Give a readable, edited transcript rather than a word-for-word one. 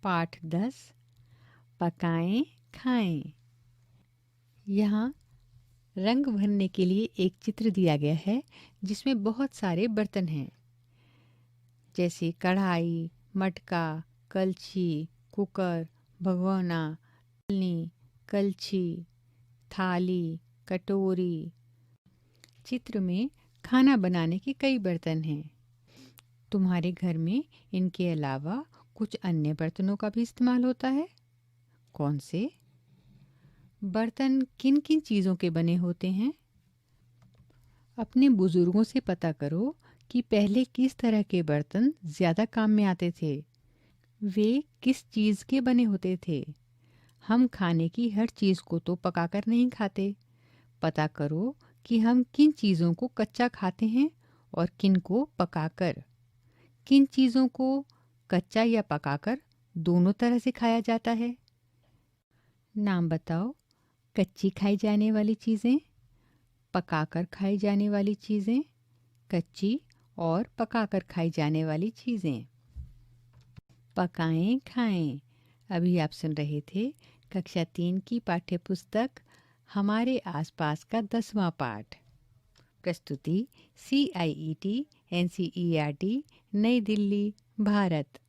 पाठ 10 पकाएं खाएं। यहाँ रंग भरने के लिए एक चित्र दिया गया है जिसमें बहुत सारे बर्तन हैं, जैसे कढ़ाई, मटका, कलछी, कुकर, भगोना, छलनी, कलछी, थाली, कटोरी। चित्र में खाना बनाने के कई बर्तन हैं। तुम्हारे घर में इनके अलावा कुछ अन्य बर्तनों का भी इस्तेमाल होता है। कौन से बर्तन किन किन चीज़ों के बने होते हैं? अपने बुजुर्गों से पता करो कि पहले किस तरह के बर्तन ज़्यादा काम में आते थे। वे किस चीज़ के बने होते थे? हम खाने की हर चीज़ को तो पकाकर नहीं खाते। पता करो कि हम किन चीज़ों को कच्चा खाते हैं और किन को पकाकर। किन चीज़ों को कच्चा या पकाकर दोनों तरह से खाया जाता है। नाम बताओ। कच्ची खाई जाने वाली चीज़ें, पकाकर खाई जाने वाली चीज़ें, कच्ची और पकाकर खाई जाने वाली चीज़ें। पकाएं खाएं। अभी आप सुन रहे थे कक्षा 3 की पाठ्य पुस्तक हमारे आसपास का 10वां पाठ। प्रस्तुति CIET NCERT नई दिल्ली, भारत।